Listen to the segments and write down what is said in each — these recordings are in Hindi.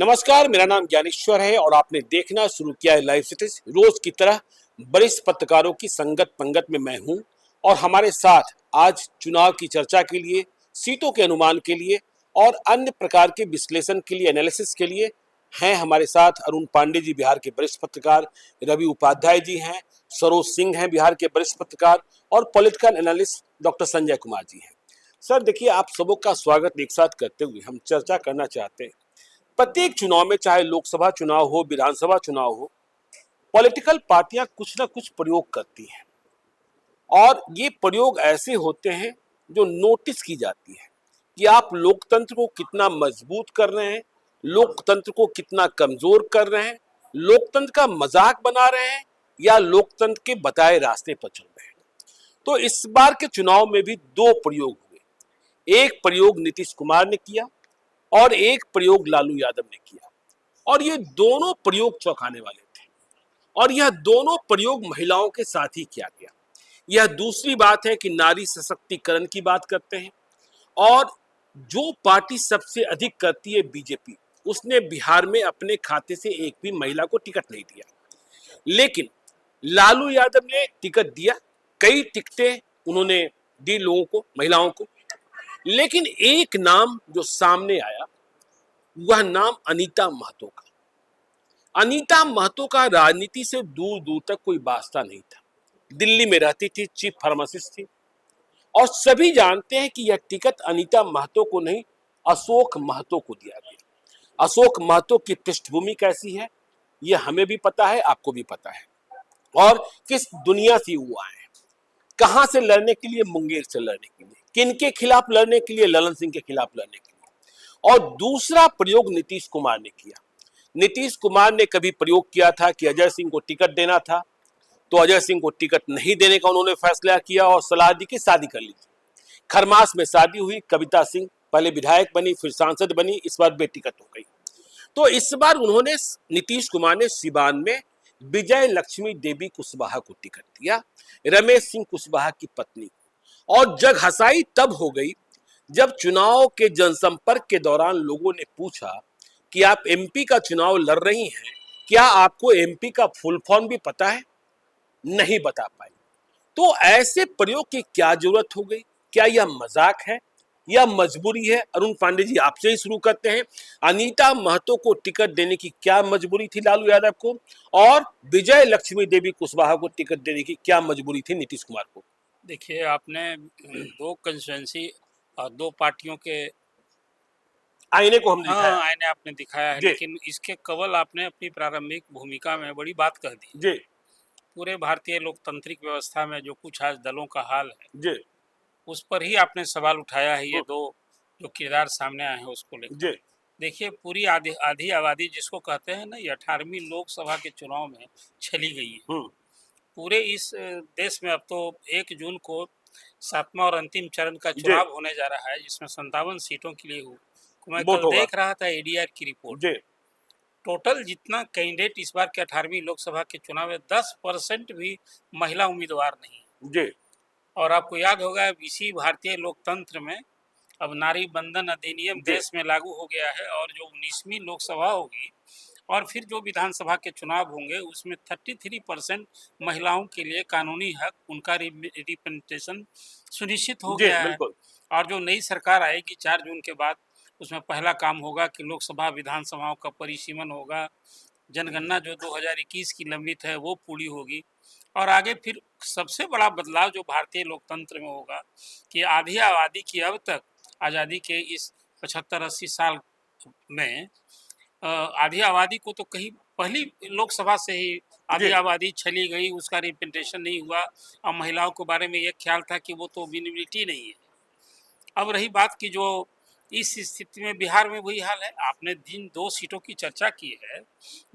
नमस्कार, मेरा नाम ज्ञानेश्वर है और आपने देखना शुरू किया है लाइव सिटीज। रोज की तरह वरिष्ठ पत्रकारों की संगत पंगत में मैं हूं और हमारे साथ आज चुनाव की चर्चा के लिए, सीटों के अनुमान के लिए और अन्य प्रकार के विश्लेषण के लिए, एनालिसिस के लिए हैं हमारे साथ अरुण पांडे जी, बिहार के वरिष्ठ पत्रकार, रवि उपाध्याय जी हैं, सरोज सिंह हैं बिहार के वरिष्ठ पत्रकार और political analyst doctor Sanjay Kumar ji हैं। सर देखिए, आप सबों का स्वागत एक साथ करते हुए हम चर्चा करना चाहते हैं। प्रत्येक चुनाव में, चाहे लोकसभा चुनाव हो, विधानसभा चुनाव हो, पॉलिटिकल पार्टियां कुछ ना कुछ प्रयोग करती हैं और ये प्रयोग ऐसे होते हैं जो नोटिस की जाती है कि आप लोकतंत्र को कितना मजबूत कर रहे हैं, लोकतंत्र को कितना कमजोर कर रहे हैं, लोकतंत्र का मजाक बना रहे हैं या लोकतंत्र के बताए रास्ते पर चल रहे हैं। तो इस बार के चुनाव में भी दो प्रयोग हुए। एक प्रयोग नीतीश कुमार ने किया और एक प्रयोग लालू यादव ने किया और ये दोनों प्रयोग चौंकाने वाले थे और यह दोनों प्रयोग महिलाओं के साथ ही किया गया। यह दूसरी बात है कि नारी सशक्तिकरण की बात करते हैं और जो पार्टी सबसे अधिक करती है बीजेपी, उसने बिहार में अपने खाते से एक भी महिला को टिकट नहीं दिया, लेकिन लालू यादव ने टिकट दिया। कई टिकटें उन्होंने दी लोगों को, महिलाओं को। लेकिन एक नाम जो सामने आया वह नाम अनीता महतो का। अनीता महतो का राजनीति से दूर दूर तक कोई वास्ता नहीं था। दिल्ली में रहती थी, चीफ फार्मासिस्ट थी और सभी जानते हैं कि यह टिकट अनीता महतो को नहीं, अशोक महतो को दिया गया। अशोक महतो की पृष्ठभूमि कैसी है यह हमें भी पता है, आपको भी पता है, और किस दुनिया से वो आए हैं, कहां से लड़ने के लिए, मुंगेर से लड़ने के लिए, किनके खिलाफ लड़ने के लिए, ललन सिंह के खिलाफ लड़ने के लिए। और दूसरा प्रयोग नीतीश कुमार ने किया। नीतीश कुमार ने कभी प्रयोग किया था कि अजय सिंह को टिकट देना था, तो अजय सिंह को टिकट नहीं देने का उन्होंने फैसला किया और सलाह दी कि शादी कर लीजिए। खरमास में शादी हुई, कविता सिंह पहले विधायक बनी, फिर सांसद बनी, इस बार बेटिकट हो गई। तो इस बार उन्होंने, नीतीश कुमार ने सिवान में विजय लक्ष्मी देवी कुशवाहा को टिकट दिया, रमेश सिंह कुशवाहा की पत्नी को। और जग हंसाई तब हो गई जब चुनाव के जनसंपर्क के दौरान लोगों ने पूछा कि आप एमपी का चुनाव लड़ रही हैं, क्या आपको एमपी का फुल फॉर्म भी पता है? नहीं बता पाई। तो ऐसे प्रयोग की क्या जरूरत हो गई? क्या यह मजाक है या मजबूरी है? अरुण पांडे जी, आपसे ही शुरू करते हैं। अनीता महतो को टिकट देने की क्या मजबूरी थी लालू यादव को, और विजय लक्ष्मी देवी कुशवाहा को टिकट देने की क्या मजबूरी थी नीतीश कुमार को? देखिए, आपने दो कंस्टिट्यूंसी और दो पार्टियों के आईने को हमने दिखाया। आईने आपने दिखाया है, लेकिन इसके कवल आपने अपनी प्रारंभिक भूमिका में बड़ी बात कह दी जी। पूरे भारतीय लोकतांत्रिक व्यवस्था में जो कुछ आज दलों का हाल है जी। उस पर ही आपने सवाल उठाया है। ये दो जो किरदार सामने आए हैं उसको लेकर देखिए, पूरी आधी आधी आबादी जिसको कहते हैं ना, ये 18वीं लोकसभा के चुनाव में चली गई है। पूरे इस देश में अब तो 1 जून को 7वां और अंतिम चरण का चुनाव होने जा रहा है, जिसमें 57 सीटों के लिए मैं कल देख रहा था एडीआर की रिपोर्ट। टोटल जितना कैंडिडेट इस बार के 18वीं लोकसभा के चुनाव में 10% भी महिला उम्मीदवार नहीं। और आपको याद होगा, इसी भारतीय लोकतंत्र में अब नारी बंधन अधिनियम देश में लागू हो गया है और जो 19वीं लोकसभा होगी और फिर जो विधानसभा के चुनाव होंगे उसमें 33% महिलाओं के लिए कानूनी हक, उनका रिप्रेजेंटेशन सुनिश्चित हो गया है। और जो नई सरकार आएगी 4 जून के बाद, उसमें पहला काम होगा कि लोकसभा विधानसभाओं का परिसीमन होगा, जनगणना जो 2021 की लंबित है वो पूरी होगी और आगे फिर सबसे बड़ा बदलाव जो भारतीय लोकतंत्र में होगा कि आधी आबादी की अब तक आज़ादी के इस 75-80 साल में आधी आबादी को तो कहीं पहली लोकसभा से ही आधी आबादी चली गई, उसका रिप्रेजेंटेशन नहीं हुआ और महिलाओं के बारे में ये ख्याल था कि वो तो विजिबिलिटी नहीं है। अब रही बात की जो इस स्थिति में बिहार में वही हाल है। आपने जिन 2 सीटों की चर्चा की है,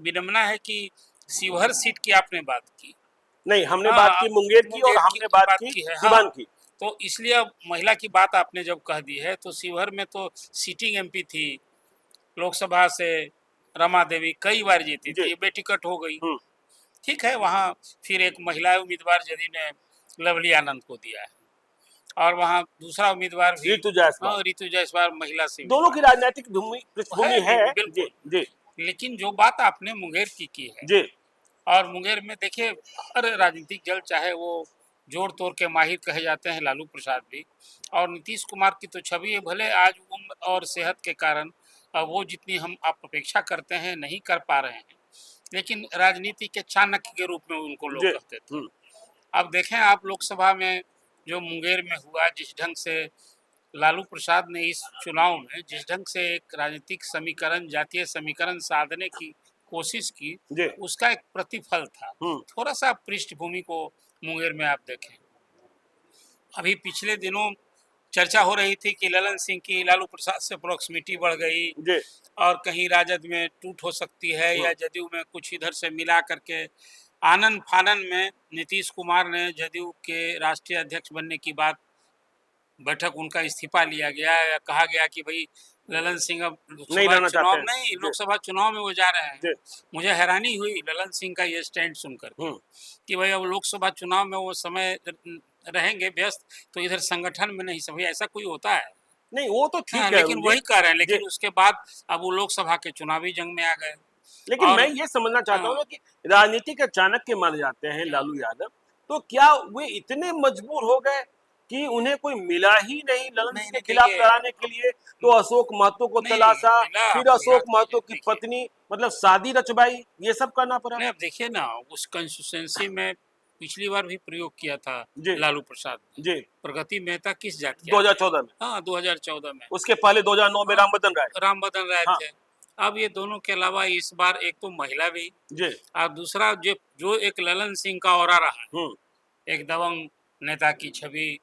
विडम्बना है कि शिवहर सीट की आपने बात की नहीं, हमने बात की मुंगेर की और हमने बात की सिवान की। तो इसलिए अब महिला की बात आपने जब कह दी है, तो शिवहर में तो सिटिंग एमपी थी लोकसभा से, रमा देवी कई बार जीती थी, बेटिकट हो गई। ठीक है, वहाँ फिर एक महिला उम्मीदवार जदयू ने लवली आनंद को दिया है और वहाँ दूसरा उम्मीदवार भी ऋतु जायसवाल, ऋतु जायसवाल महिला से दोनों की राजनीतिक पृष्ठभूमि है। बिल्कुल। जी लेकिन जो बात आपने मुंगेर की है, जी और मुंगेर में देखिए हर राजनीतिक दल, चाहे वो जोड़ तोड़ के माहिर कहे जाते हैं लालू प्रसाद भी, और नीतीश कुमार की तो छवि है, भले आज उम्र और सेहत के कारण वो जितनी हम आप अपेक्षा करते हैं नहीं कर पा रहे हैं, लेकिन राजनीति के चाणक्य के रूप में उनको लोग कहते थे। अब देखें आप लोकसभा में जो मुंगेर में हुआ, जिस ढंग से लालू प्रसाद ने इस चुनाव में जिस ढंग से एक राजनीतिक समीकरण, जातीय समीकरण साधने की कोशिश की, उसका एक प्रतिफल था। थोड़ा सा पृष्ठभूमि को मुंगेर में आप देखें, अभी पिछले दिनों चर्चा हो रही थी कि ललन सिंह की लालू प्रसाद से प्रॉक्सिमिटी बढ़ गई और कहीं राजद में टूट हो सकती है, या जदयू में कुछ इधर से मिला करके आनन फानन में नीतीश कुमार ने जदयू के राष्ट्रीय अध्यक्ष बनने की बात, बैठक उनका इस्तीफा लिया गया, या कहा गया कि भाई ललन सिंह अब लोकसभा चुनाव में वो जा रहे हैं। मुझे हैरानी हुई ललन सिंह का ये स्टैंड सुनकर कि भाई अब लोकसभा चुनाव में वो समय रहेंगे व्यस्त, तो इधर संगठन में नहीं। सभी ऐसा कोई होता है नहीं, वो तो ठीक है, लेकिन वही कह रहे हैं। लेकिन उसके बाद अब वो लोकसभा के चुनावी जंग में आ गए। लेकिन मैं ये समझना चाहता हूँ कि राजनीति के चाणक्य माने जाते हैं लालू यादव, तो क्या वे इतने मजबूर हो गए कि उन्हें कोई मिला ही नहीं ललन के खिलाफ लड़ाने के लिए, तो अशोक महतो को तलाशा, फिर अशोक महतो की पत्नी मतलब शादी रचवाई, ये सब करना पड़ा। नहीं, अब देखिए ना, उस कंस्टिट्यूएंसी में पिछली बार भी प्रयोग किया था लालू प्रसाद जी, प्रगति मेहता किस जात के? 2014 में। हाँ, 2014 में। उसके पहले 2009 में रामबदन राय थे। अब ये दोनों के अलावा इस बार एक तो महिला भी जी, और दूसरा जो एक ललन सिंह का औरा रहा, एक दबंग नेता की छवि,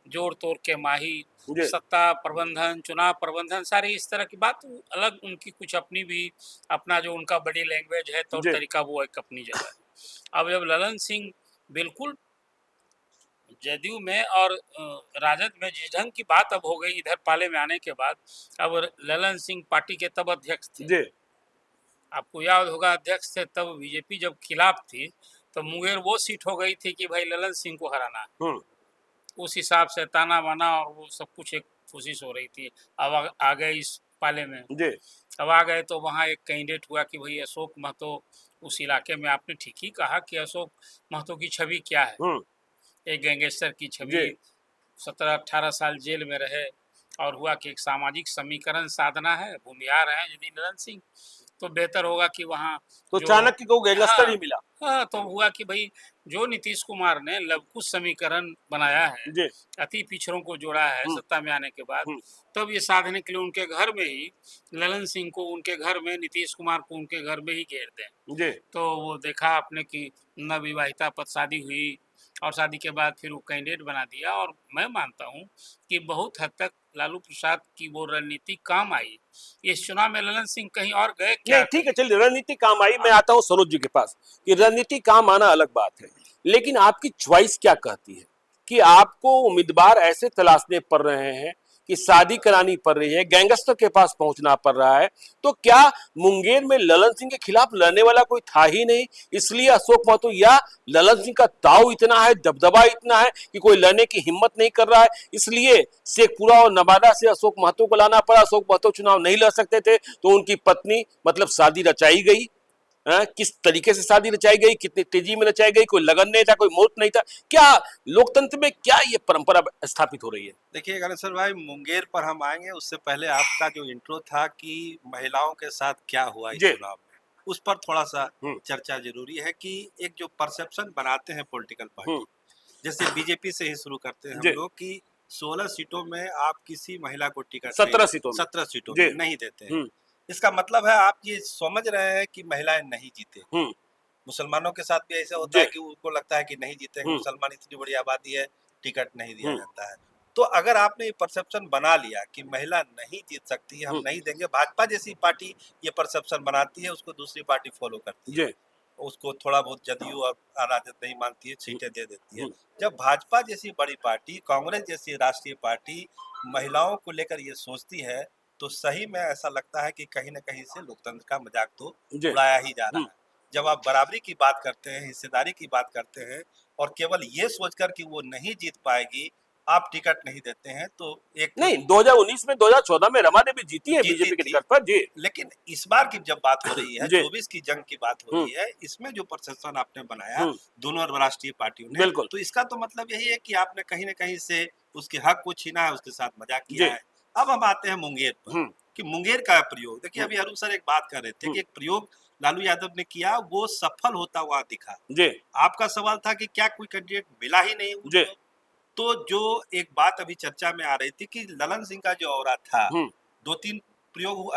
जोड़ तोड़ के माही, सत्ता प्रबंधन, चुनाव प्रबंधन, सारी इस तरह की बात अलग, उनकी कुछ अपनी भी, अपना जो उनका बॉडी लैंग्वेज है, तौर तरीका, वो एक अपनी जगह है। अब जब ललन सिंह बिल्कुल जदयू में और राजद में जिस ढंग की बात अब हो गई इधर पाले में आने के बाद, अब ललन सिंह पार्टी के तब अध्यक्ष थे, आपको याद होगा अध्यक्ष थे तब, बीजेपी जब खिलाफ थी तो मुंगेर वो सीट हो गई थी कि भाई ललन सिंह को हराना है। उस हिसाब से ताना बाना और वो सब कुछ एक कोशिश हो रही थी। अब आ गए इस पाले में, अब आ गए तो वहाँ एक कैंडिडेट हुआ कि भाई अशोक महतो, उस इलाके में आपने ठीक ही कहा कि अशोक महतो की छवि क्या है, एक गैंगस्टर की छवि, 17-18 साल जेल में रहे, और हुआ कि एक सामाजिक समीकरण साधना है, भूमिहार हैं यदि ललन सिंह, तो बेहतर होगा कि वहाँ तो चाणक्य को गैंगस्टर ही मिला। हाँ, तो हुआ कि भाई जो नीतीश कुमार ने लवकुश समीकरण बनाया है, अति पिछड़ों को जोड़ा है सत्ता में आने के बाद, तब ये साधने के लिए उनके घर में ही ललन सिंह को, उनके घर में नीतीश कुमार को उनके घर में ही घेर दें। तो वो देखा आपने कि नवविवाहिता पर शादी हुई, और शादी के बाद फिर वो कैंडिडेट बना दिया। और मैं मानता हूँ कि बहुत हद तक लालू प्रसाद की वो रणनीति काम आई। इस चुनाव में ललन सिंह कहीं और गए क्या? ठीक है, चलिए, रणनीति काम आई। मैं आता हूँ सरोज जी के पास कि रणनीति काम आना अलग बात है, लेकिन आपकी च्वाइस क्या कहती है कि आपको उम्मीदवार ऐसे तलाशने पड़ रहे हैं कि शादी करानी पड़ रही है, गैंगस्टर के पास पहुंचना पड़ रहा है, तो क्या मुंगेर में ललन सिंह के खिलाफ लड़ने वाला कोई था ही नहीं, इसलिए अशोक महतो, या ललन सिंह का दाव इतना है, दबदबा इतना है कि कोई लड़ने की हिम्मत नहीं कर रहा है, इसलिए शेखपुरा और नवादा से अशोक महतो को लाना पड़ा। अशोक महतो चुनाव नहीं लड़ सकते थे, तो उनकी पत्नी मतलब शादी रचाई गई। किस तरीके से शादी रचाई गई, कितनी तेजी में रचाई गई, कोई लगन नहीं था, कोई मुहूर्त नहीं था, क्या लोकतंत्र में क्या ये परंपरा स्थापित हो रही है? देखिए गणेश्वर भाई, मुंगेर पर हम आएंगे, उससे पहले आपका जो इंट्रो था कि महिलाओं के साथ क्या हुआ इस चुनाव में, उस पर थोड़ा सा चर्चा जरूरी है कि एक जो परसेप्शन बनाते हैं पॉलिटिकल पार्टी, जैसे बीजेपी से ही शुरू करते हैं हम लोग, कि 16 सीटों में आप किसी महिला को टिकट 17 सीटों में नहीं देते हैं। इसका मतलब है आप ये समझ रहे हैं कि महिलाएं नहीं जीते। मुसलमानों के साथ भी ऐसा होता है कि उनको लगता है कि नहीं जीतेंगे, मुसलमान इतनी बड़ी आबादी है, टिकट नहीं दिया जाता है। तो अगर आपने ये परसेप्शन बना लिया कि महिला नहीं जीत सकती है, हम नहीं देंगे, भाजपा जैसी पार्टी ये परसेप्शन बनाती है, उसको दूसरी पार्टी फॉलो करती है, उसको थोड़ा बहुत जदयू और राजद नहीं मानती है, सीटें दे देती है। जब भाजपा जैसी बड़ी पार्टी, कांग्रेस जैसी राष्ट्रीय पार्टी महिलाओं को लेकर ये सोचती है, तो सही में ऐसा लगता है कि कहीं न कहीं से लोकतंत्र का मजाक तो उड़ाया ही जा रहा है। जब आप बराबरी की बात करते हैं, हिस्सेदारी की बात करते हैं, और केवल ये सोचकर कि वो नहीं जीत पाएगी आप टिकट नहीं देते हैं तो एक नहीं 2019 में 2014 में रमा देवी जीती है बीजेपी के टिकट पर जी। लेकिन इस बार की जब बात हो रही है, जी। 24 की जंग की बात हो रही है, इसमें जो प्रशासन आपने बनाया दोनों राष्ट्रीय पार्टियों ने, बिल्कुल। तो इसका तो मतलब यही है कि आपने कहीं न कहीं से उसके हक को छीना है, उसके साथ मजाक किया है। अब हम आते हैं मुंगेर पर कि मुंगेर का प्रयोग देखिए, अभी अरुण सर एक बात कर रहे थे कि एक प्रयोग लालू यादव ने किया, वो सफल होता हुआ दिखा। आपका सवाल था कि क्या कोई कैंडिडेट मिला ही नहीं उनको? तो जो एक बात अभी चर्चा में आ रही थी कि ललन सिंह का जो औरा था, 2-3 प्रयोग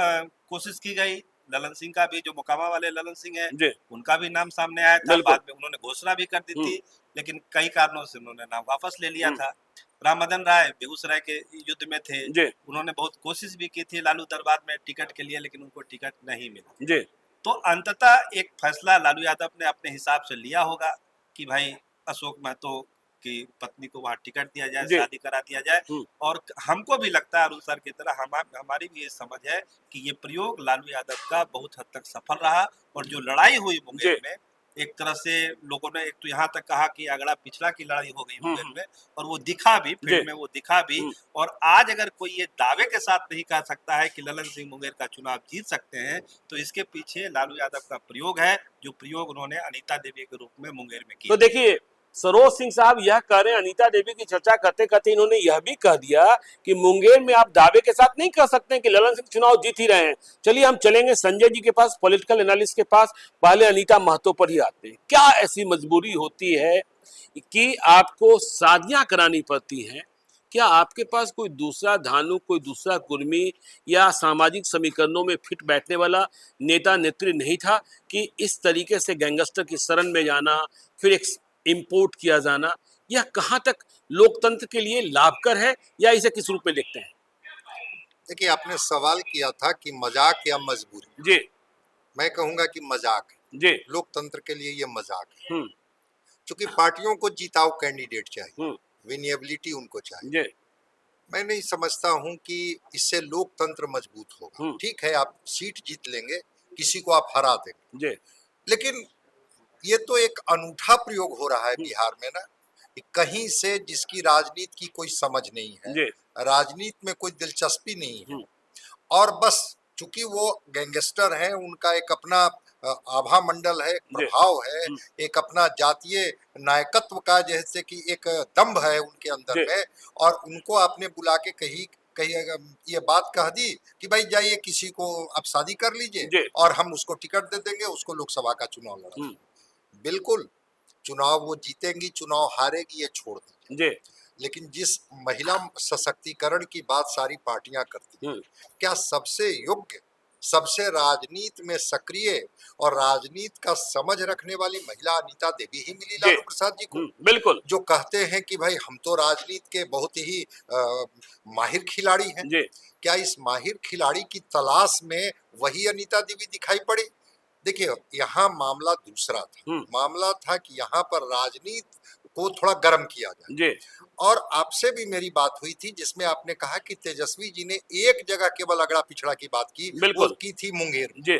कोशिश की गई। ललन सिंह का भी, जो मोकामा वाले ललन सिंह है, उनका भी नाम सामने आया था, बाद में उन्होंने घोषणा भी कर दी थी, लेकिन कई कारणों से उन्होंने नाम वापस ले लिया था। राम मदन राय बेगूसराय के युद्ध में थे, उन्होंने बहुत कोशिश भी की थी लालू दरबार में टिकट के लिए, लेकिन उनको टिकट नहीं मिला। तो अंततः एक फैसला लालू यादव ने अपने हिसाब से लिया होगा कि भाई अशोक महतो की पत्नी को वहाँ टिकट दिया जाए, शादी करा दिया जाए। और हमको भी लगता है अरुण सर की तरह हमारी भी ये समझ है कि ये प्रयोग लालू यादव का बहुत हद तक सफल रहा। और जो लड़ाई हुई मुंगेर में, एक तरह से लोगों ने एक तो यहाँ तक कहा कि अगड़ा पिछड़ा की लड़ाई हो गई मुंगेर में, और वो दिखा भी फिल्म में, वो दिखा भी। और आज अगर कोई ये दावे के साथ नहीं कह सकता है कि ललन सिंह मुंगेर का चुनाव जीत सकते हैं, तो इसके पीछे लालू यादव का प्रयोग है, जो प्रयोग उन्होंने अनीता देवी के रूप में मुंगेर में किया। तो देखिए सरोज सिंह साहब यह कह रहे हैं, अनीता देवी की चर्चा करते करते इन्होंने यह भी कह दिया कि मुंगेर में आप दावे के साथ नहीं कह सकते कि ललन सिंह चुनाव जीत ही रहे हैं। चलिए हम चलेंगे संजय जी के पास, पॉलिटिकल एनालिस्ट के पास। पहले अनीता महतो पर ही आते हैं। क्या ऐसी मजबूरी होती है कि आपको शादियां करानी पड़ती हैं? क्या आपके पास कोई दूसरा धानु, कोई दूसरा कुर्मी या सामाजिक समीकरणों में फिट बैठने वाला नेता नेत्री नहीं था कि इस तरीके से गैंगस्टर की शरण में जाना, फिर एक इंपोर्ट किया जाना, यह कहां तक लोकतंत्र के लिए लाभकर है या इसे किस रूप में देखते हैं? देखिए, आपने सवाल किया था कि मजाक या मजबूरी। जी। मैं कहूंगा कि मजाक है। जी। लोकतंत्र के लिए ये मजाक है, क्योंकि पार्टियों को जीताऊ कैंडिडेट चाहिए, विनिएबिलिटी उनको चाहिए। जी। मैं नहीं समझता हूं कि इससे लोकतंत्र मजबूत होगा। ठीक है, आप सीट जीत लेंगे, किसी को आप हरा देंगे, लेकिन ये तो एक अनूठा प्रयोग हो रहा है बिहार में ना, कहीं से जिसकी राजनीति की कोई समझ नहीं है, राजनीति में कोई दिलचस्पी नहीं है, और बस चूंकि वो गैंगस्टर हैं, उनका एक अपना आभा मंडल है, प्रभाव है, एक अपना जातीय नायकत्व का जैसे कि एक दम्भ है उनके अंदर में, और उनको आपने बुला के कहीं ये बात कह दी कि भाई जाइए किसी को आप शादी कर लीजिए और हम उसको टिकट दे देंगे, उसको लोकसभा का चुनाव लड़ा। बिल्कुल, चुनाव वो जीतेंगी, चुनाव हारेगी, ये छोड़ दीजिए। लेकिन जिस महिला सशक्तिकरण की बात सारी पार्टियां करती हैं, क्या सबसे योग्य, सबसे राजनीति में सक्रिय और राजनीति का समझ रखने वाली महिला अनीता देवी ही मिली लालू प्रसाद जी को? बिल्कुल। जो कहते हैं कि भाई हम तो राजनीति के बहुत ही माहिर खिलाड़ी हैं। क्या इस माहिर खिलाड़ी की तलाश में वही अनीता देवी दिखाई पड़ी? देखिए, यहाँ मामला दूसरा था। मामला था कि यहाँ पर राजनीति को थोड़ा गर्म किया जाए। और आपसे भी मेरी बात हुई थी जिसमें आपने कहा कि तेजस्वी जी ने एक जगह केवल अगड़ा पिछड़ा की बात की, वो की थी मुंगेर में।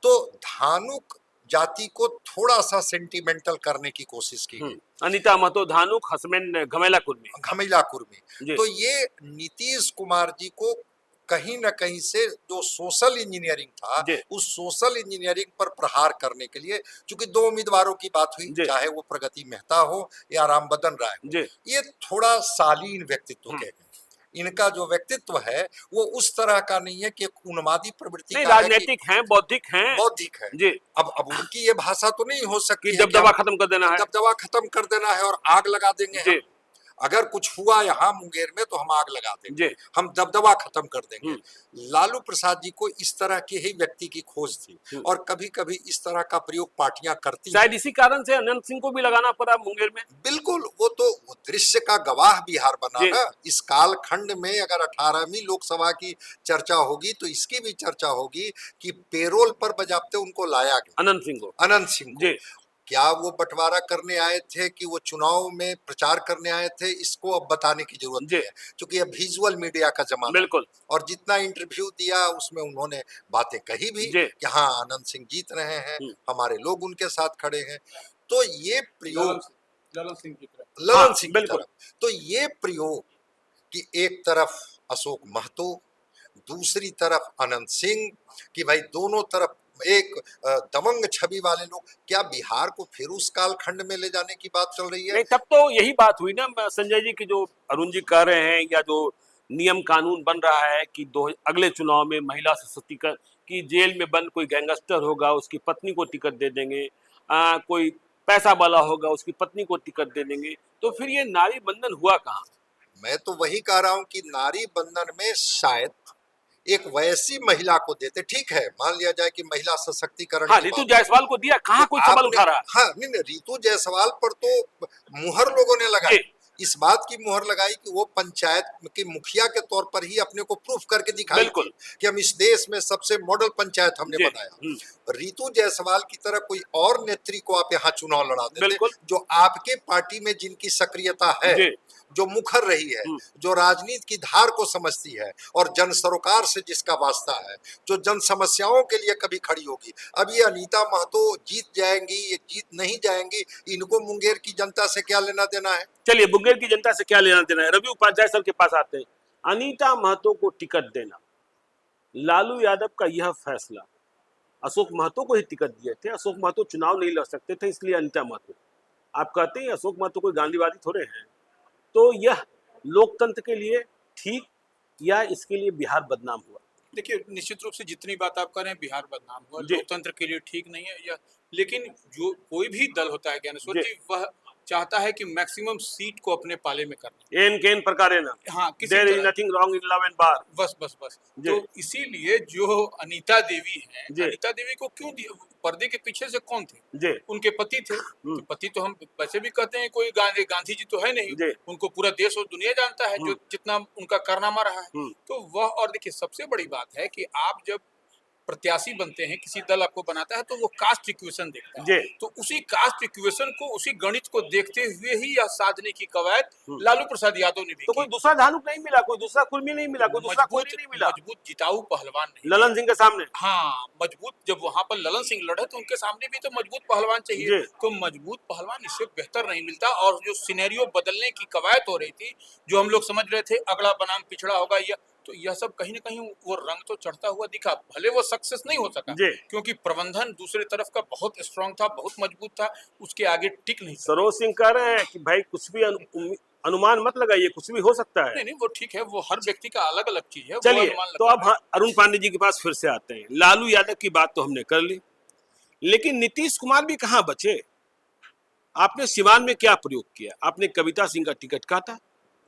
तो धानुक जाति को थोड़ा सा सेंटिमेंटल करने की कोशिश की गई। अनीता महतो धानुक, हसमैन घमेला कुर्मी। तो ये नीतीश कुमार जी को कहीं न कहीं से जो सोशल इंजीनियरिंग था, उस सोशल इंजीनियरिंग पर प्रहार करने के लिए, चूंकि दो उम्मीदवारों की बात हुई, चाहे वो प्रगति मेहता हो या राम बदन राय हो, ये थोड़ा शालीन व्यक्तित्व के हैं। इनका जो व्यक्तित्व है वो उस तरह का नहीं है कि एक उन्मादी प्रवृत्ति का, राजनीतिक हैं, बौद्धिक है। अब उनकी ये भाषा तो नहीं हो सकती दबदबा खत्म कर देना है, दबदबा खत्म कर देना है और आग लगा देंगे। अगर कुछ हुआ यहाँ मुंगेर में तो हम आग लगा देंगे, हम दबदबा खत्म कर देंगे। लालू प्रसाद जी को इस तरह के ही व्यक्ति की खोज थी, और कभी कभी इस तरह का प्रयोग पार्टियां करती हैं। शायद इसी कारण से अनंत सिंह को भी लगाना पड़ा मुंगेर में। बिल्कुल, वो तो वो दृश्य का गवाह बिहार बना ना। इस कालखंड में अगर 18वीं लोकसभा की चर्चा होगी तो इसकी भी चर्चा होगी कि पेरोल पर बजाते उनको लाया गया अनंत सिंह को। क्या वो बंटवारा करने आए थे कि वो चुनाव में प्रचार करने आए थे, इसको अब बताने की जरूरत नहीं है, क्योंकि अब विजुअल मीडिया का जमाना है। और जितना इंटरव्यू दिया उसमें उन्होंने बातें कही भी कि हाँ आनंद सिंह जीत रहे हैं, हमारे लोग उनके साथ खड़े हैं। तो ये प्रयोग ललन सिंह की तरफ, ललन सिंह की बिल्कुल। तरफ। तो ये प्रयोग कि एक तरफ अशोक महतो, दूसरी तरफ अनंत सिंह, कि भाई दोनों तरफ एक दबंग छवि वाले लोग, क्या बिहार को फिर उस कालखंड में ले जाने की बात चल रही है? नहीं, तब तो यही बात हुई ना संजय जी की, जो अरुण जी कह रहे हैं, या जो नियम कानून बन रहा है कि अगले चुनाव में महिला सशक्तिकरण की, जेल में बंद कोई गैंगस्टर होगा उसकी पत्नी को टिकट दे देंगे, कोई पैसा वाला होगा उसकी पत्नी को टिकट दे देंगे, तो फिर ये नारी बंधन हुआ कहाँ? मैं तो वही कह रहा हूं कि नारी बंधन में शायद एक वैसी महिला को देते, ठीक है, मान लिया जाए कि महिला सशक्तिकरण हाँ, की रितु बात, जायसवाल को दिया, कहाँ कोई सवाल उठा रहा है? हाँ नहीं नहीं, रितु जायसवाल पर तो मुहर लोगों ने लगाई, इस बात की मुहर लगाई कि वो पंचायत के मुखिया के तौर पर ही अपने को प्रूफ करके दिखाई थी कि हम इस देश में सबसे मॉडल पंचायत हमने बनाया। रितु जायसवाल की तरह कोई और नेत्री को आप यहाँ चुनाव लड़ा देते, जो आपके पार्टी में जिनकी सक्रियता है, जो मुखर रही है, जो राजनीति की धार को समझती है और जन सरोकार से जिसका वास्ता है, जो जन समस्याओं के लिए कभी खड़ी होगी। अब ये अनीता महतो जीत जाएंगी, ये जीत नहीं जाएंगी, इनको मुंगेर की जनता से क्या लेना देना है? चलिए, मुंगेर की जनता से क्या लेना देना है, रवि उपाध्याय सर के पास आते हैं। अनीता महतो को टिकट देना, लालू यादव का यह फैसला, अशोक महतो को ही टिकट दिए थे, अशोक महतो चुनाव नहीं लड़ सकते थे, इसलिए अनीता महतो। आप कहते हैं अशोक महतो कोई गांधीवादी थोड़े हैं, तो यह लोकतंत्र के लिए ठीक या इसके लिए बिहार बदनाम हुआ? देखिए, निश्चित रूप से जितनी बात आप कर रहे हैं बिहार बदनाम हुआ, लोकतंत्र के लिए ठीक नहीं है यह, लेकिन जो कोई भी दल होता है ज्ञानेश्वर जी, वह चाहता है कि मैक्सिमम सीट को अपने पाले में करना। एन केन प्रकारे ना, हाँ, there is nothing wrong in love and war. बस बस बस। तो इसीलिए जो अनीता देवी हैं, अनीता देवी को क्यों दिया? पर्दे के पीछे से कौन थे? उनके पति थे। तो पति तो हम वैसे भी कहते हैं कोई गांधी जी तो है नहीं, उनको पूरा देश और दुनिया जानता है जो जितना उनका कारनामा रहा है। तो वह, और देखिए सबसे बड़ी बात है कि आप जब प्रत्याशी बनते हैं, किसी दल आपको बनाता है, तो वो कास्ट इक्वेशन देखता है। तो उसी कास्ट इक्वेशन को, उसी गणित को देखते हुए ही यह साधने की कवायद लालू प्रसाद यादव ने भी तो कोई दूसरा धानुक नहीं मिला, कोई दूसरा कुर्मी नहीं मिला, कोई दूसरा कोई नहीं मिला, मजबूत जिताऊ पहलवान नहीं, ललन सिंह के सामने। हाँ, मजबूत, जब वहां पर ललन सिंह लड़े तो उनके सामने भी तो मजबूत पहलवान चाहिए। तो मजबूत पहलवान इससे बेहतर नहीं मिलता। और जो सिनेरियो बदलने की कवायद हो रही थी, जो हम लोग समझ रहे थे अगला बनाम पिछड़ा होगा, तो यह सब कहीं ना कहीं वो रंग तो चढ़ता हुआ दिखा। भले वो सक्सेस नहीं हो सका, क्योंकि प्रबंधन दूसरे तरफ का बहुत स्ट्रांग था, बहुत मजबूत था, उसके आगे टिक नहीं। सरोज सिंह कह रहे हैं कि भाई कुछ भी अनुमान मत लगाइए, कुछ भी हो सकता है। नहीं, वो ठीक है, वो हर व्यक्ति का अलग अलग चीज है। चलिए, तो अब अरुण पांडे जी के पास फिर से आते हैं। लालू यादव की बात तो हमने कर ली, लेकिन नीतीश कुमार भी कहाँ बचे? आपने सिवान में क्या प्रयोग किया? आपने कविता सिंह का टिकट काटा।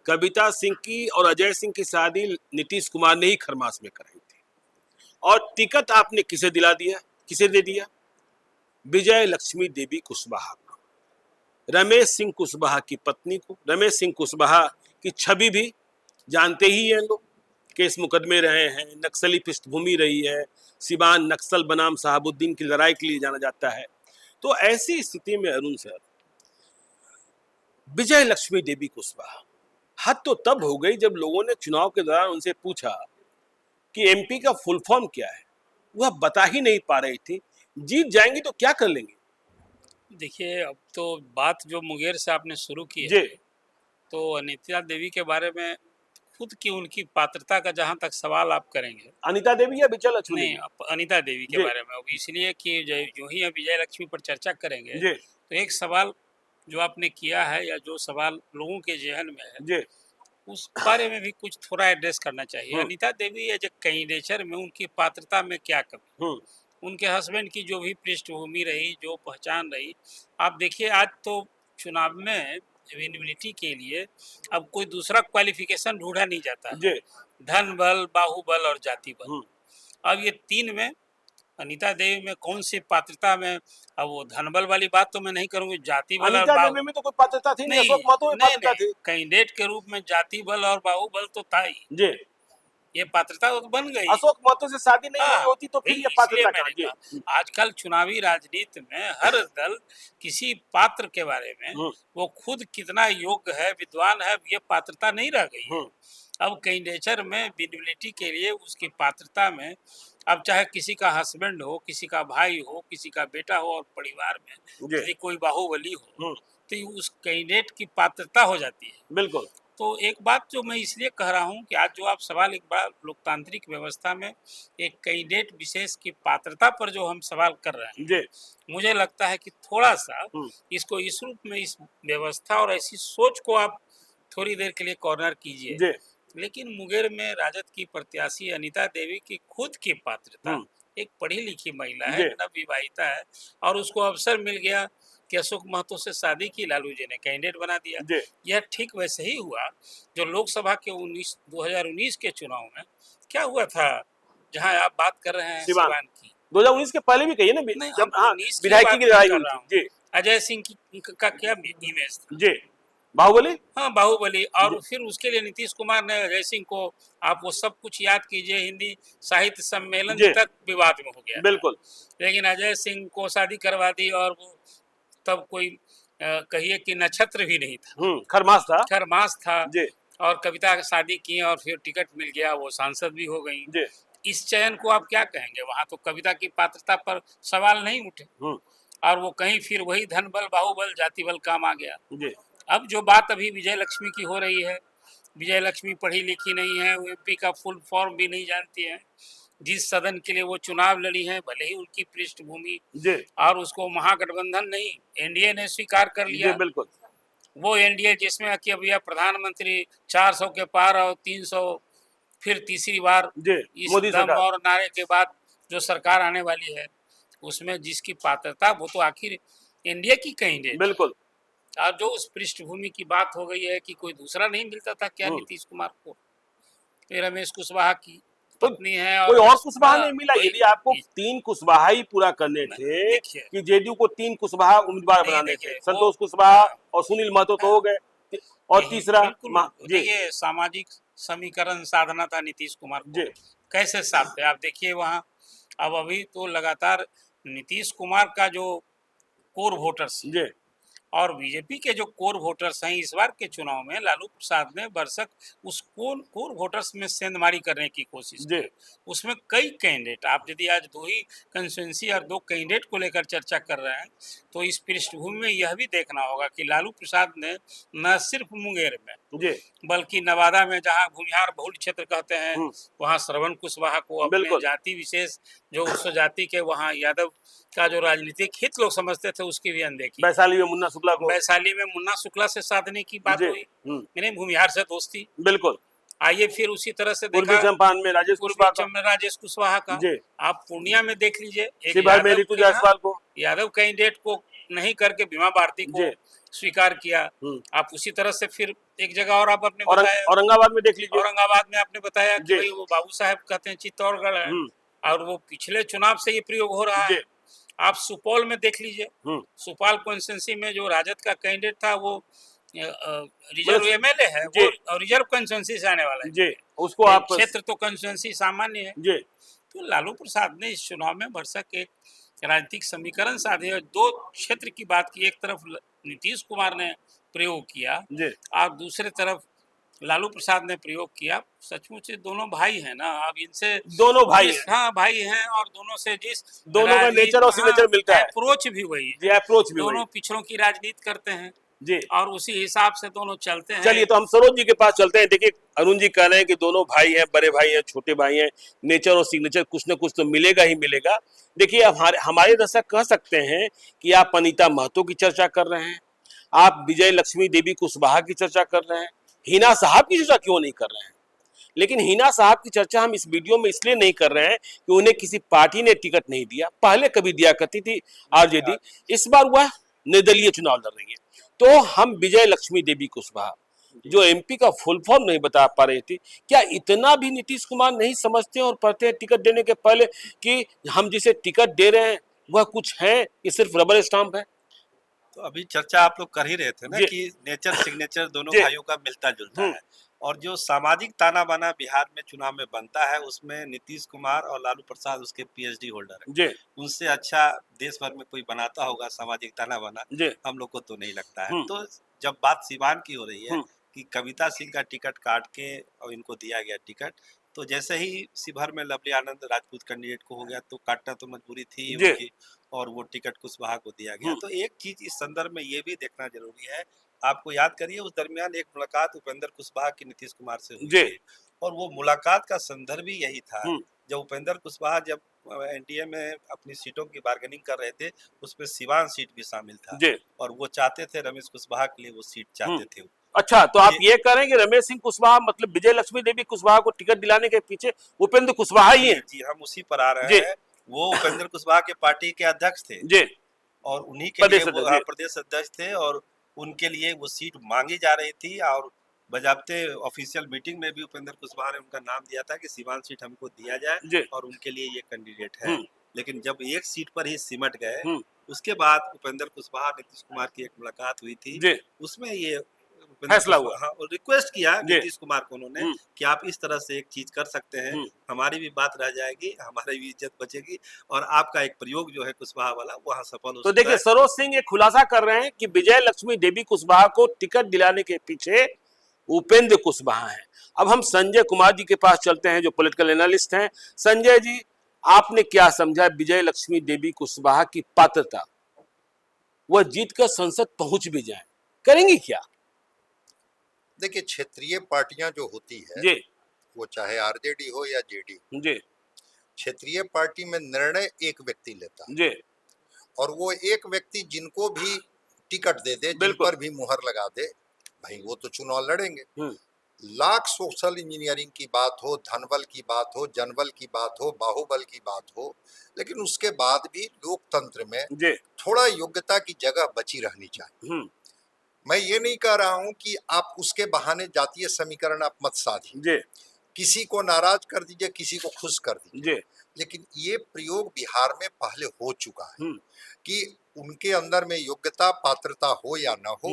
कविता सिंह की और अजय सिंह की शादी नीतीश कुमार ने ही खरमास में कराई थी, और टिकट आपने किसे दिला दिया, किसे दे दिया? विजय लक्ष्मी देवी कुशवाहा को, रमेश सिंह कुशवाहा की पत्नी को। रमेश सिंह कुशवाहा की छवि भी जानते ही हैं लोग, केस मुकदमे रहे हैं, नक्सली पृष्ठभूमि रही है, सिवान नक्सल बनाम साहबुद्दीन की लड़ाई के लिए जाना जाता है। तो ऐसी स्थिति में अरुण सर, विजय लक्ष्मी देवी कुशवाहा, हद तो तब हो गई जब लोगों ने चुनाव के दौरान उनसे पूछा कि एमपी का फुल फॉर्म क्या है, वह बता ही नहीं पा रही थी। जीत जाएंगी तो क्या कर लेंगे? देखिए, अब तो बात जो मुंगेर से आपने शुरू की है, तो अनीता देवी के बारे में खुद की उनकी पात्रता का जहां तक सवाल आप करेंगे, अनीता देवी या विजय लक्ष्मी? नहीं, अनीता देवी के बारे में, इसलिए कि जो ही विजय लक्ष्मी पर चर्चा करेंगे, तो एक सवाल जो आपने किया है, या जो सवाल लोगों के जहन में है, उस बारे में भी कुछ थोड़ा एड्रेस करना चाहिए। Anita Devi as a candidature में उनकी पात्रता में क्या कमी, उनके हस्बैंड की जो भी पृष्ठभूमि रही, जो पहचान रही, आप देखिए आज तो चुनाव में विजिबिलिटी के लिए अब कोई दूसरा क्वालिफिकेशन ढूंढा नहीं जाता है। धन बल, बाहुबल और जाति बल। अब ये तीन में अनीता देवी में कौन सी पात्रता में, अब वो धनबल वाली बात तो मैं नहीं करूंगी, जाति बल और बाहुबल में तो कोई पात्रता थी नहीं, अशोक महतो में पात्रता थी। कैंडिडेट के रूप में जाति बल और बाहुबल तो था ही, ये पात्रता तो बन गई। अशोक महतो से शादी नहीं होती तो फिर ये पात्रता कहाँ? आजकल चुनावी राजनीति में हर दल किसी पात्र के बारे में वो खुद कितना योग्य है, विद्वान है, ये पात्रता नहीं रह गई। अब कैंडिडेचर में विजिबिलिटी के लिए उसकी पात्रता में, अब चाहे किसी का हस्बैंड हो, किसी का भाई हो, किसी का बेटा हो, और परिवार में यदि कोई बाहुबली हो, तो उस कैंडिडेट की पात्रता हो जाती है। बिल्कुल। तो एक बात जो मैं इसलिए कह रहा हूँ कि आज जो आप सवाल एक बड़ा लोकतांत्रिक व्यवस्था में एक कैंडिडेट विशेष की पात्रता पर जो हम सवाल कर रहे हैं, मुझे लगता है कि थोड़ा सा इसको इस रूप में, इस व्यवस्था और ऐसी सोच को आप थोड़ी देर के लिए कॉर्नर कीजिए। लेकिन मुंगेर में राजद की प्रत्याशी अनीता देवी की खुद की पात्रता, एक पढ़ी लिखी महिला है, नवविवाहिता है, और उसको अवसर मिल गया कि अशोक महतो से शादी की, लालू जी ने कैंडिडेट बना दिया। यह ठीक वैसे ही हुआ जो लोकसभा के 2019 के चुनाव में क्या हुआ था, जहां आप बात कर रहे हैं सिवान की। 2019 के पहले भी कहिए ना, जब विधायकी की लड़ाई हुई थी। अजय सिंह का क्या इमेज था? जी, बाहुबली। हाँ, बाहुबली। और फिर उसके लिए नीतीश कुमार ने अजय सिंह को, आप वो सब कुछ याद कीजिए, हिंदी साहित्य सम्मेलन तक विवाद में हो गया। बिल्कुल। लेकिन अजय सिंह को शादी करवा दी, और वो तब कोई कहिए कि नक्षत्र भी नहीं था, खरमास था। और कविता शादी की और फिर टिकट मिल गया, वो सांसद भी हो गई। इस चयन को आप क्या कहेंगे? वहां तो कविता की पात्रता पर सवाल नहीं उठे, और वो कहीं फिर वही धन बल, बाहुबल, जाति बल काम आ गया। अब जो बात अभी विजय लक्ष्मी की हो रही है, विजय लक्ष्मी पढ़ी लिखी नहीं है, वो एमपी का फुल फॉर्म भी नहीं जानती है। जिस सदन के लिए वो चुनाव लड़ी है, भले ही उनकी पृष्ठभूमि और उसको महागठबंधन नहीं, एनडीए ने स्वीकार कर लिया। बिल्कुल। वो एनडीए जिसमें कि अभी प्रधानमंत्री 400 के पार और 300 फिर तीसरी बार इस दम और नारे के बाद जो सरकार आने वाली है, उसमें जिसकी पात्रता, वो तो आखिर एनडीए की कैंडिडेट। बिल्कुल। और जो उस पृष्ठभूमि की बात हो गई है कि कोई दूसरा नहीं मिलता था क्या नीतीश कुमार को, रमेश कुशवाहा की पत्नी है, और कोई और कुशवाहा नहीं मिला। यदि आपको 3 कुशवाहा ही पूरा करने थे कि जेडीयू को 3 कुशवाहा उम्मीदवार बनाने थे, संतोष कुशवाहा और सुनील महतो तो हो गए, और तीसरा ये सामाजिक समीकरण साधना था नीतीश कुमार को, कैसे साधते आप देखिए वहाँ। अब अभी तो लगातार नीतीश कुमार का जो कोर वोटर्स और बीजेपी के जो कोर वोटर्स हैं, इस बार के चुनाव में लालू प्रसाद ने बरसक उस कोर वोटर्स में सेंधमारी करने की कोशिश की। उसमें कई कैंडिडेट, आप यदि आज 2 ही कंस्टिट्यूंसी और 2 कैंडिडेट को लेकर चर्चा कर रहे हैं, तो इस पृष्ठभूमि में यह भी देखना होगा कि लालू प्रसाद ने न सिर्फ मुंगेर में बल्कि नवादा में, जहां भूमिहार बहुल क्षेत्र कहते हैं, वहां श्रवण कुशवाहा को अपने जाति विशेष, जो उस जाति के वहां यादव का जो राजनीतिक हित लोग समझते थे, उसकी भी अनदेखी। वैशाली में मुन्ना शुक्ला से साधने की बात हुई, मैंने भूमिहार से दोस्ती। बिल्कुल। आइए फिर उसी तरह से देखा पूर्वी चंपारण में राजेश कुशवाहा का। आप पूर्णिया में देख लीजिए, यादव कैंडिडेट को नहीं करके बीमा भारती को स्वीकार किया। आप उसी तरह से फिर एक जगह और आप अपने औरंगाबाद में देख लीजिए, औरंगाबाद में आपने बताया कि भाई वो बाबू साहब कहते हैं चित्तौड़गढ़ है, और वो पिछले चुनाव से ये प्रयोग हो रहा है। आप सुपौल में देख लीजिए, सुपौल कॉन्स्टिट्यूंसी में जो राजद का कैंडिडेट था, वो रिजर्व एमएलए है, वो और रिजर्व कॉन्स्टिट्यूंसी से आने वाला है, उसको आप क्षेत्र तो कॉन्स्टिट्यूंसी सामान्य है। तो लालू प्रसाद ने इस चुनाव में भरसक एक राजनीतिक समीकरण साधे और 2 क्षेत्र की बात की। एक तरफ नीतीश कुमार ने प्रयोग किया और दूसरे तरफ लालू प्रसाद ने प्रयोग किया। सचमुच दोनों भाई हैं ना, अब इनसे दोनों भाई हैं। हाँ भाई हैं, और दोनों से जिस दोनों का नेचर और सिग्नेचर मिलता है, अप्रोच भी वही है, अप्रोच भी दोनों पिछड़ों की राजनीति करते हैं जी, और उसी हिसाब से दोनों चलते हैं। चलिए तो हम सरोज जी के पास चलते हैं। देखिए अरुण जी कह रहे हैं कि दोनों भाई हैं, बड़े भाई हैं, छोटे भाई हैं, नेचर और सिग्नेचर कुछ न कुछ तो मिलेगा ही मिलेगा। देखिए हमारे दर्शक कह सकते हैं कि आप अनीता महतो की चर्चा कर रहे हैं, आप विजय लक्ष्मी देवी कुशवाहा की चर्चा कर रहे हैं, हिना साहब की चर्चा क्यों नहीं कर रहे हैं? लेकिन हिना साहब की चर्चा हम इस वीडियो में इसलिए नहीं कर रहे हैं कि उन्हें किसी पार्टी ने टिकट नहीं दिया, पहले कभी दिया करती थी आरजेडी, इस बार वह निर्दलीय चुनाव लड़ रही है। तो हम विजय लक्ष्मी देवी कुशवाहा जो एमपी का फुल फॉर्म नहीं बता पा रही थी, क्या इतना भी नीतीश कुमार नहीं समझते और पढ़ते हैं टिकट देने के पहले कि हम जिसे टिकट दे रहे हैं वह कुछ है कि सिर्फ रबर स्टाम्प है? तो अभी चर्चा आप लोग कर ही रहे थे ना कि नेचर सिग्नेचर दोनों भाइयों का मिलता जुलता है, और जो सामाजिक ताना बाना बिहार में चुनाव में बनता है, उसमें नीतीश कुमार और लालू प्रसाद उसके पीएचडी होल्डर है। उनसे अच्छा देश भर में कोई बनाता होगा सामाजिक ताना बाना, हम लोग को तो नहीं लगता है। तो जब बात सिवान की हो रही है कि कविता सिंह का टिकट काट के और इनको दिया गया टिकट। तो जैसे ही शिवहर में लवली आनंद राजपूत कैंडिडेट को हो गया तो काटना तो मजबूरी थी उनकी, और वो टिकट कुशवाहा को दिया गया। तो एक चीज इस संदर्भ में ये भी देखना जरूरी है, आपको याद करिए उस दरमियान एक मुलाकात उपेंद्र कुशवाहा की नीतीश कुमार से हुई थी, और वो मुलाकात का संदर्भ ही यही था। जब उपेंद्र कुशवाहा जब एनडीए में अपनी सीटों की बार्गेनिंग कर रहे थे, उसमें सिवान सीट भी शामिल था, और वो चाहते थे रमेश कुशवाहा के लिए वो सीट चाहते थे। अच्छा, तो आप ये कह रहे हैं कि रमेश सिंह कुशवाहा मतलब विजय लक्ष्मी देवी कुशवाहा को टिकट दिलाने के पीछे उपेंद्र कुशवाहा ही है? जी, हम उसी पर आ रहे हैं। वो उपेंद्र कुशवाहा के पार्टी के अध्यक्ष थे और उन्हीं के लिए वो प्रदेश अध्यक्ष थे, और उनके लिए वो सीट मांगी जा रही थी, और बजाबते ऑफिशियल मीटिंग में भी उपेंद्र कुशवाहा ने उनका नाम दिया था कि सिवान सीट हमको दिया जाए और उनके लिए ये कैंडिडेट है। लेकिन जब एक सीट पर ही सिमट गए, उसके बाद उपेंद्र कुशवाहा नीतीश कुमार की एक मुलाकात हुई थी, उसमें ये फैसला हुआ। हाँ, और रिक्वेस्ट किया नीतीश कुमार को उन्होंने कि आप इस तरह से एक चीज कर सकते हैं, हमारी भी बात रह जाएगी, हमारी भी इज्जत बचेगी, और आपका एक प्रयोग जो है कुशवाहा वाला वहाँ सफल हो। तो देखिए, सरोज सिंह ये खुलासा कर रहे हैं कि विजय लक्ष्मी देवी कुशवाहा को टिकट दिलाने के पीछे उपेंद्र कुशवाहा है। अब हम संजय कुमार जी के पास चलते हैं, जो पॉलिटिकल एनालिस्ट हैं। संजय जी, आपने क्या समझा विजय लक्ष्मी देवी कुशवाहा की पात्रता? वह जीतकर संसद पहुंच भी जाए, करेंगी क्या? देखिए, क्षेत्रीय पार्टियां जो होती है वो चाहे आरजेडी हो या जेडी, क्षेत्रीय पार्टी में निर्णय एक व्यक्ति लेता है, और वो एक व्यक्ति जिनको भी टिकट दे दे, जिन पर भी मुहर लगा दे, भाई वो तो चुनाव लड़ेंगे। लाख सोशल इंजीनियरिंग की बात हो, धनबल की बात हो, जनबल की बात हो, बाहुबल की बात हो, लेकिन उसके बाद भी लोकतंत्र में थोड़ा योग्यता की जगह बची रहनी चाहिए। मैं ये नहीं कह रहा हूं कि आप उसके बहाने जातीय समीकरण आप मत साधिए, किसी को नाराज कर दीजिए, किसी को खुश कर दीजिए, लेकिन ये प्रयोग बिहार में पहले हो चुका है कि उनके अंदर में योग्यता पात्रता हो या ना हो,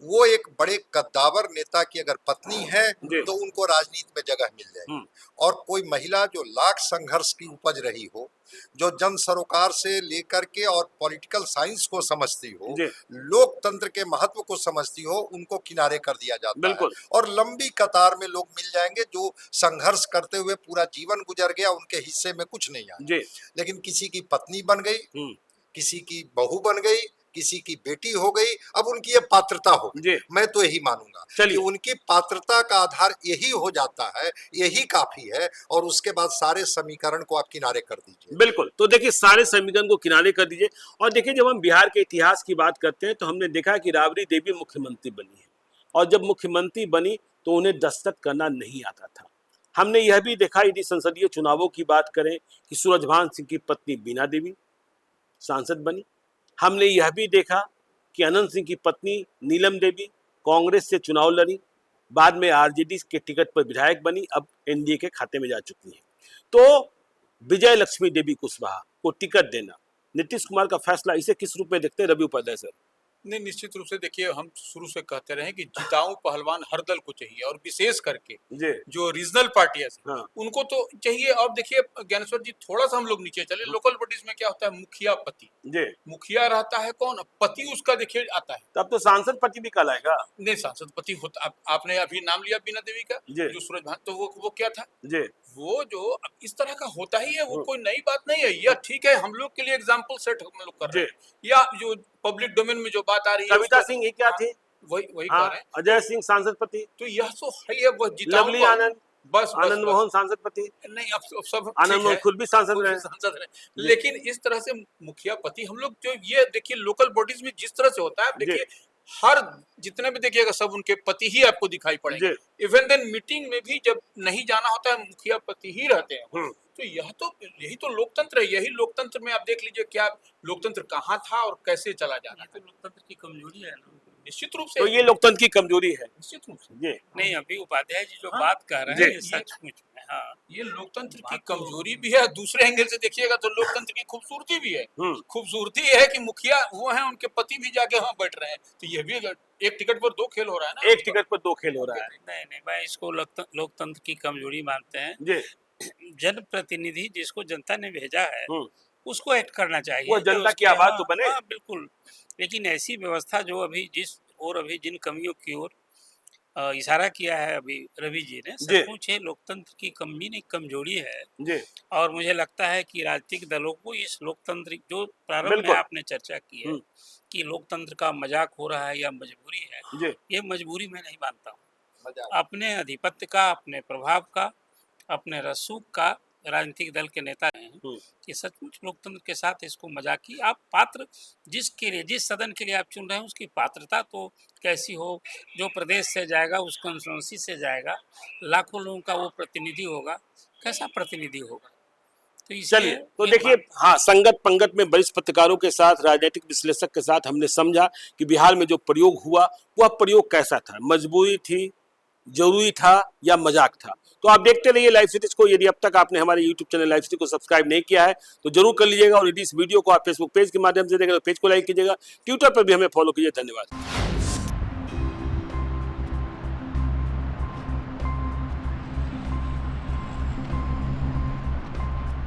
वो एक बड़े कद्दावर नेता की अगर पत्नी है तो उनको राजनीति में जगह मिल जाएगी। और कोई महिला जो लाख संघर्ष की उपज रही हो, जो जन सरोकार से लेकर के और पॉलिटिकल साइंस को समझती हो, लोकतंत्र के महत्व को समझती हो, उनको किनारे कर दिया जाता है, और लंबी कतार में लोग मिल जाएंगे जो संघर्ष करते हुए पूरा जीवन गुजर गया, उनके हिस्से में कुछ नहीं आया। लेकिन किसी की पत्नी बन गई, किसी की बहू बन गई, किसी की बेटी हो गई, अब उनकी ये पात्रता हो गई। मैं तो यही मानूंगा कि उनकी पात्रता का आधार यही हो जाता है, यही काफी है, और उसके बाद सारे समीकरण को आप किनारे कर दीजिए। बिल्कुल, तो देखिए सारे समीकरण को किनारे कर दीजिए। और देखिए, जब हम बिहार के इतिहास की बात करते हैं तो हमने देखा कि राबड़ी देवी मुख्यमंत्री बनी है, और जब मुख्यमंत्री बनी तो उन्हें दस्तखत करना नहीं आता था। हमने यह भी देखा, यदि संसदीय चुनावों की बात करें, कि सूरजभान सिंह की पत्नी बीना देवी सांसद बनी। हमने यह भी देखा कि अनंत सिंह की पत्नी नीलम देवी कांग्रेस से चुनाव लड़ी, बाद में आरजेडी के टिकट पर विधायक बनी, अब एनडीए के खाते में जा चुकी हैं। तो विजय लक्ष्मी देवी कुशवाहा को टिकट देना, नीतीश कुमार का फैसला, इसे किस रूप में देखते हैं रवि उपाध्याय सर? नहीं, निश्चित रूप से देखिए, हम शुरू से कहते रहे कि जिताऊ पहलवान हर दल को चाहिए, और विशेष करके जो रीजनल पार्टियां हैं उनको तो चाहिए। अब देखिए ज्ञानेश्वर जी, थोड़ा सा हम लोग नीचे चले, लोकल बॉडीज में क्या होता है, मुखिया पति, मुखिया रहता है कौन, पति उसका देखिए आता है, तब तो सांसद पति भी कहलाएगा। नहीं, सांसद पति होता, आपने अभी नाम लिया बीना देवी का, जो सूरजभान, तो वो क्या था, वो जो इस तरह का होता ही है, वो कोई नई बात नहीं है। यह ठीक है, हम लोग के लिए एग्जाम्पल सेट हम लोग कर रहे हैं, या जो पब्लिक डोमेन में जो बात आ रही है, कविता सिंह ये क्या थी, वही कह रहे हैं, अजय सिंह सांसद पति, तो यह तो है, वह लवली आनंद, बस आनंद मोहन सांसद पति, नहीं, अब सब आनंद मोहन खुद भी सांसद रहे, लेकिन इस तरह से मुखिया पति हम लोग जो ये देखिए लोकल बॉडीज में जिस तरह से होता है, देखिए हर जितने भी देखिएगा सब उनके पति ही आपको दिखाई पड़ेंगे। इवन देन मीटिंग में भी जब नहीं जाना होता है, मुखिया पति ही रहते हैं। तो यही तो लोकतंत्र है। यही लोकतंत्र में आप देख लीजिए क्या लोकतंत्र कहाँ था और कैसे चला जा रहा है। तो लोकतंत्र की कमजोरी है ना, निश्चित रूप से। तो ये लोकतंत्र की कमजोरी है निश्चित रूप से। नहीं, अभी उपाध्याय जी जो बात कर रहे हैं, सचमुच में हाँ, ये लोकतंत्र की कमजोरी भी है। दूसरे एंगल से देखिएगा तो लोकतंत्र की खूबसूरती भी है। खूबसूरती है कि मुखिया वो है, उनके पति भी जाके वहाँ बैठ रहे हैं। तो ये भी एक टिकट पर दो खेल हो रहा है ना, एक टिकट पर दो खेल हो रहा है। नहीं, मैं इसको लोकतंत्र की कमजोरी मानते हैं। जनप्रतिनिधि जिसको जनता ने भेजा है उसको एक्ट करना चाहिए, वो जनता की आवाज तो बने। बिल्कुल, लेकिन ऐसी व्यवस्था जो अभी जिन कमियों की ओर इशारा किया है अभी रवि जी ने, सचमुच है लोकतंत्र की कमी नहीं कमजोरी है जी। और मुझे लगता है कि राजनीतिक दलों को इस लोकतंत्र जो प्रारंभ में आपने चर्चा की है कि लोकतंत्र का मजाक हो रहा है या मजबूरी है, ये मजबूरी मैं नहीं मानता हूँ। अपने अधिपत्य का, अपने प्रभाव का, अपने रसूख का राजनीतिक दल के नेता हैं कि सचमुच लोकतंत्र के साथ इसको मजाकी आप पात्र जिसके लिए, जिस सदन के लिए आप चुन रहे हैं उसकी पात्रता तो कैसी हो, जो प्रदेश से जाएगा, उस कॉन्स्टिट्यूंसी से जाएगा, लाखों लोगों का वो प्रतिनिधि होगा, कैसा प्रतिनिधि होगा। तो चलिए, तो देखिए, हाँ, संगत पंगत में वरिष्ठ पत्रकारों के साथ, राजनीतिक विश्लेषक के साथ हमने समझा कि बिहार में जो प्रयोग हुआ वह प्रयोग कैसा था, मजबूरी थी, जरूरी था या मजाक था। तो आप देखते रहिए लाइव सिटीज को। यदि अब तक आपने हमारे यूट्यूब चैनल लाइव सिटी को सब्सक्राइब नहीं किया है तो जरूर कर लीजिएगा, और यदि इस वीडियो को आप फेसबुक पेज के माध्यम से देखें तो पेज को लाइक कीजिएगा, ट्विटर पर भी हमें फॉलो कीजिए। धन्यवाद।